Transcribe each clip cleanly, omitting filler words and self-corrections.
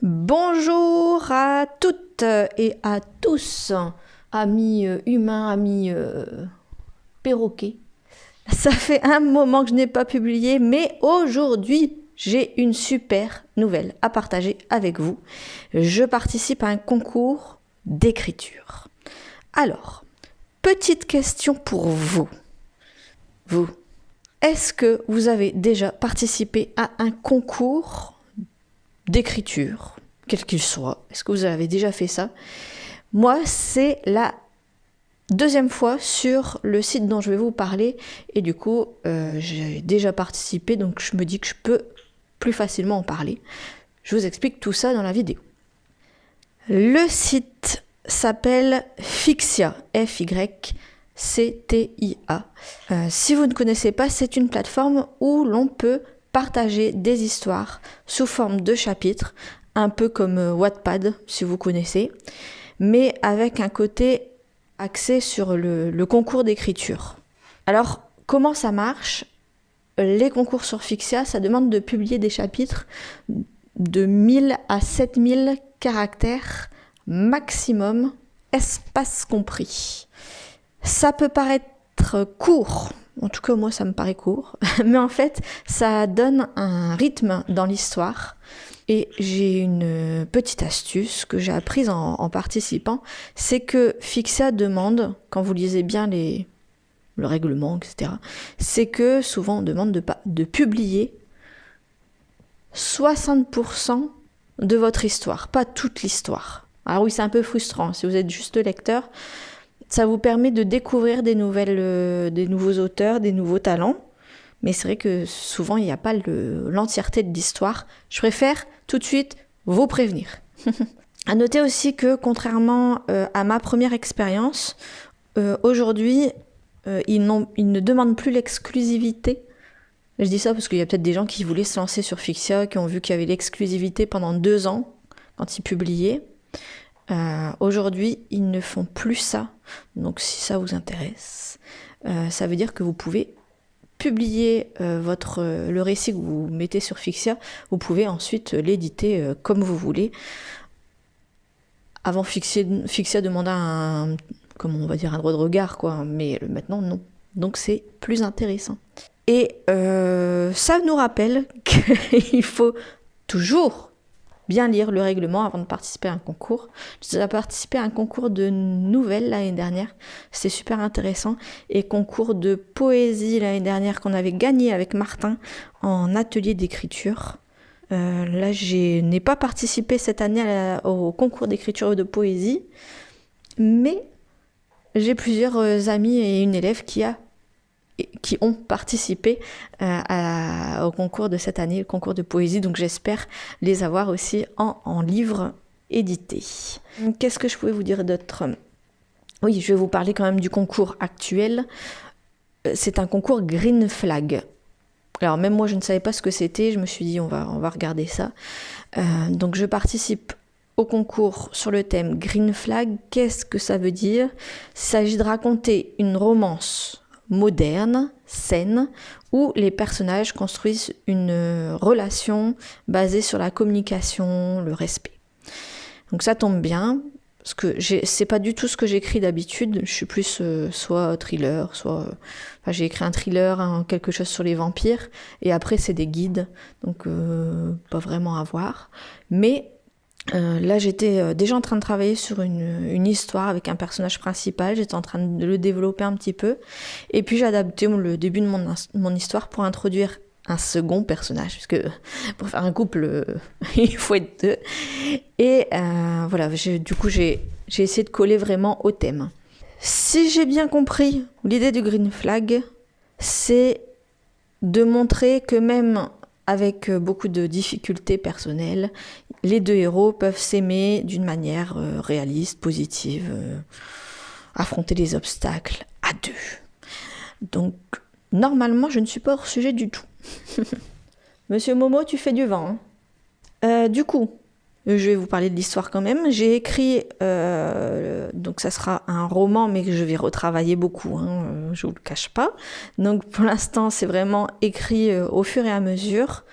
Bonjour à toutes et à tous, amis humains, amis perroquets. Ça fait un moment que je n'ai pas publié, mais aujourd'hui, j'ai une super nouvelle à partager avec vous. Je participe à un concours d'écriture. Alors, petite question pour vous. Vous, est-ce que vous avez déjà participé à un concours d'écriture, quel qu'il soit? Est-ce que vous avez déjà fait ça? Moi, c'est la deuxième fois sur le site dont je vais vous parler et du coup, j'ai déjà participé, donc je me dis que je peux plus facilement en parler. Je vous explique tout ça dans la vidéo. Le site s'appelle Fyxia, Fyctia. Si vous ne connaissez pas, c'est une plateforme où l'on peut partager des histoires sous forme de chapitres, un peu comme Wattpad, si vous connaissez, mais avec un côté axé sur le concours d'écriture. Alors, comment ça marche? Les concours sur Fyxia, ça demande de publier des chapitres de 1000 à 7000 caractères maximum, espace compris. Ça peut paraître court, en tout cas moi ça me paraît court, mais en fait ça donne un rythme dans l'histoire. Et j'ai une petite astuce que j'ai apprise en participant, c'est que Fyxia demande, quand vous lisez bien le règlement, etc., c'est que souvent on demande de publier 60% de votre histoire, pas toute l'histoire. Alors oui, c'est un peu frustrant, si vous êtes juste lecteur, ça vous permet de découvrir des nouveaux auteurs, des nouveaux talents, mais c'est vrai que souvent il n'y a pas l'entièreté de l'histoire. Je préfère tout de suite vous prévenir. À noter aussi que contrairement à ma première expérience, aujourd'hui ils ne demandent plus l'exclusivité. Je dis ça parce qu'il y a peut-être des gens qui voulaient se lancer sur Fyxia, qui ont vu qu'il y avait l'exclusivité pendant 2 ans quand ils publiaient. Aujourd'hui, ils ne font plus ça. Donc si ça vous intéresse, ça veut dire que vous pouvez publier le récit que vous mettez sur Fyxia. Vous pouvez ensuite l'éditer comme vous voulez. Avant, Fyxia demandait un droit de regard, quoi. Mais maintenant, non. Donc c'est plus intéressant. Et ça nous rappelle qu'il faut toujours bien lire le règlement avant de participer à un concours. J'ai déjà participé à un concours de nouvelles l'année dernière, c'était super intéressant, et concours de poésie l'année dernière qu'on avait gagné avec Martin en atelier d'écriture. Là, je n'ai pas participé cette année au concours d'écriture de poésie, mais j'ai plusieurs amis et une élève qui ont participé au concours de cette année, le concours de poésie, donc j'espère les avoir aussi en livre édité. Qu'est-ce que je pouvais vous dire d'autre? Oui, je vais vous parler quand même du concours actuel. C'est un concours Green Flag. Alors même moi je ne savais pas ce que c'était, je me suis dit on va regarder ça. Donc je participe au concours sur le thème Green Flag. Qu'est-ce que ça veut dire? Il s'agit de raconter une romance moderne, saine, où les personnages construisent une relation basée sur la communication, le respect. Donc ça tombe bien, parce que c'est pas du tout ce que j'écris d'habitude. Je suis plus soit thriller, j'ai écrit un thriller, quelque chose sur les vampires, et après c'est des guides, donc pas vraiment à voir. Mais là, j'étais déjà en train de travailler sur une histoire avec un personnage principal. J'étais en train de le développer un petit peu. Et puis, j'ai adapté le début de mon histoire pour introduire un second personnage. Parce que pour faire un couple, il faut être 2. Et voilà, du coup, j'ai essayé de coller vraiment au thème. Si j'ai bien compris, l'idée du Green Flag, c'est de montrer que même avec beaucoup de difficultés personnelles, les 2 héros peuvent s'aimer d'une manière réaliste, positive, affronter les obstacles à 2. Donc, normalement, je ne suis pas hors sujet du tout. Monsieur Momo, tu fais du vent. Du coup, je vais vous parler de l'histoire quand même. J'ai écrit, donc ça sera un roman, mais que je vais retravailler beaucoup, je vous le cache pas. Donc pour l'instant, c'est vraiment écrit au fur et à mesure.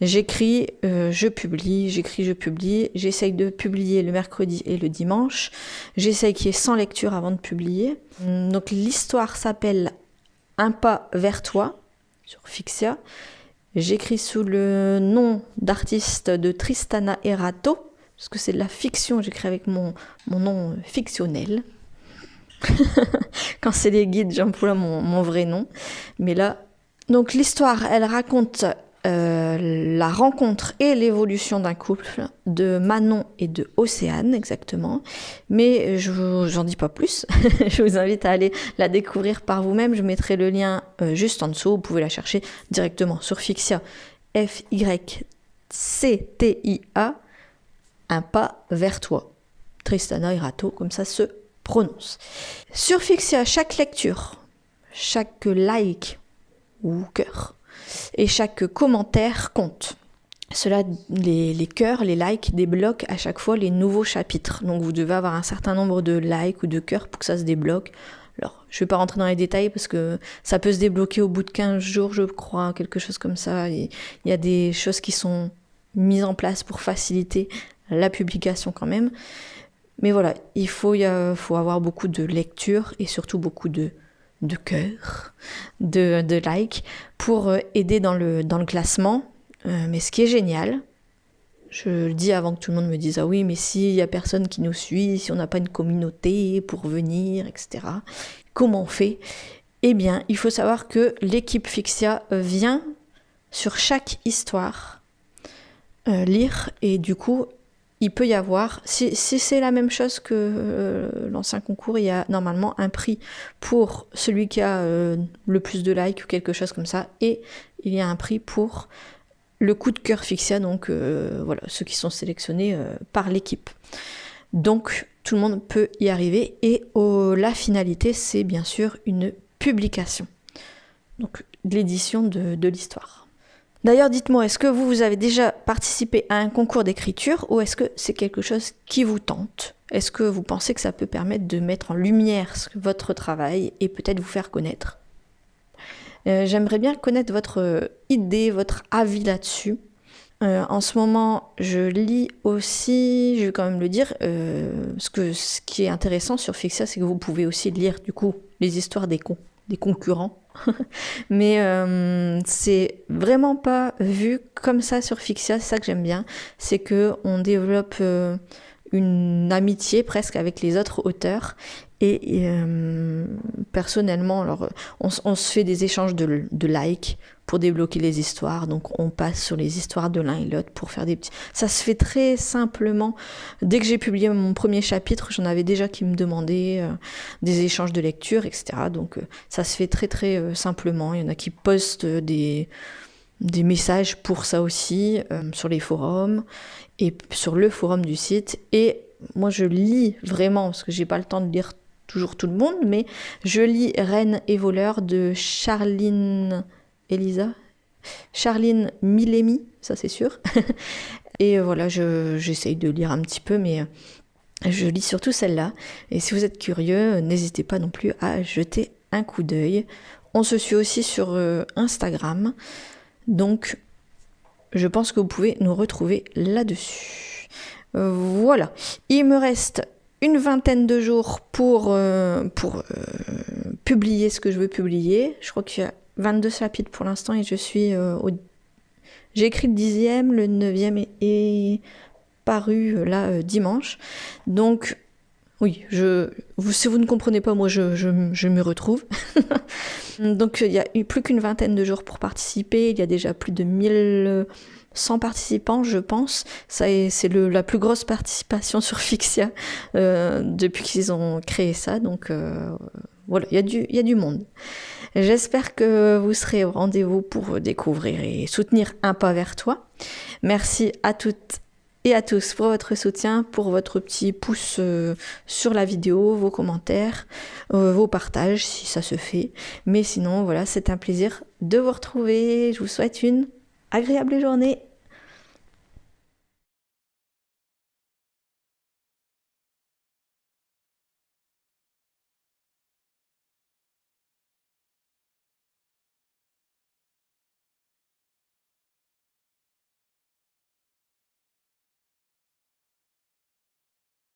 J'écris, je publie, j'écris, je publie. J'essaye de publier le mercredi et le dimanche. J'essaye qu'il y ait 100 lectures avant de publier. Donc l'histoire s'appelle Un pas vers toi sur Fixia. J'écris sous le nom d'artiste de Tristana Erato, parce que c'est de la fiction, j'écris avec mon nom fictionnel. Quand c'est les guides, j'emploie mon vrai nom. Mais là, donc l'histoire, elle raconte la rencontre et l'évolution d'un couple de Manon et de Océane, exactement. Mais j'en dis pas plus. Je vous invite à aller la découvrir par vous-même. Je mettrai le lien juste en dessous. Vous pouvez la chercher directement sur Fixia. F-Y-C-T-I-A. Un pas vers toi. Tristana Erato, comme ça se prononce. Sur Fixia, chaque lecture, chaque like ou cœur et chaque commentaire compte. Cela, les cœurs, les likes débloquent à chaque fois les nouveaux chapitres. Donc vous devez avoir un certain nombre de likes ou de cœurs pour que ça se débloque. Alors, je ne vais pas rentrer dans les détails parce que ça peut se débloquer au bout de 15 jours, je crois, quelque chose comme ça. Il y a des choses qui sont mises en place pour faciliter la publication quand même. Mais voilà, il faut avoir beaucoup de lectures et surtout beaucoup de cœurs, de likes pour aider dans le classement. Mais ce qui est génial, je le dis avant que tout le monde me dise « Ah oui, mais s'il n'y a personne qui nous suit, si on n'a pas une communauté pour venir, etc. » Comment on fait ? Eh bien, il faut savoir que l'équipe Fixia vient sur chaque histoire lire et du coup, il peut y avoir, si c'est la même chose que l'ancien concours, il y a normalement un prix pour celui qui a le plus de likes ou quelque chose comme ça, et il y a un prix pour le coup de cœur Fixia, donc voilà, ceux qui sont sélectionnés par l'équipe. Donc tout le monde peut y arriver, et la finalité, c'est bien sûr une publication, donc l'édition de l'histoire. D'ailleurs, dites-moi, est-ce que vous avez déjà participé à un concours d'écriture ou est-ce que c'est quelque chose qui vous tente ? Est-ce que vous pensez que ça peut permettre de mettre en lumière votre travail et peut-être vous faire connaître ? J'aimerais bien connaître votre idée, votre avis là-dessus. En ce moment, je lis aussi, je vais quand même le dire, ce qui est intéressant sur Fixia, c'est que vous pouvez aussi lire du coup les histoires des concurrents. Mais c'est vraiment pas vu comme ça sur Fixia, c'est ça que j'aime bien, c'est que on développe une amitié presque avec les autres auteurs et personnellement, alors on se fait des échanges de likes pour débloquer les histoires, donc on passe sur les histoires de l'un et l'autre pour faire des petits... Ça se fait très simplement. Dès que j'ai publié mon premier chapitre, j'en avais déjà qui me demandaient des échanges de lecture, etc. Donc ça se fait très très simplement. Il y en a qui postent des messages pour ça aussi sur les forums et sur le forum du site. Et moi je lis vraiment, parce que j'ai pas le temps de lire toujours tout le monde, mais je lis Reine et voleur de Charline Millemi, ça c'est sûr. Et voilà, j'essaye de lire un petit peu, mais je lis surtout celle-là. Et si vous êtes curieux, n'hésitez pas non plus à jeter un coup d'œil. On se suit aussi sur Instagram, donc je pense que vous pouvez nous retrouver là-dessus. Voilà, il me reste une vingtaine de jours pour publier ce que je veux publier. Je crois qu'il y a 22 chapitres pour l'instant et je suis j'ai écrit le 10e, le 9e est paru là dimanche. Donc oui, si vous ne comprenez pas, moi je m'y retrouve. Donc il n'y a eu plus qu'une vingtaine de jours pour participer. Il y a déjà plus de 1100 participants, je pense. C'est la plus grosse participation sur Fixia depuis qu'ils ont créé ça. Donc voilà, il y a du monde. J'espère que vous serez au rendez-vous pour découvrir et soutenir Un pas vers toi. Merci à toutes et à tous pour votre soutien, pour votre petit pouce sur la vidéo, vos commentaires, vos partages si ça se fait. Mais sinon, voilà, c'est un plaisir de vous retrouver. Je vous souhaite une agréable journée.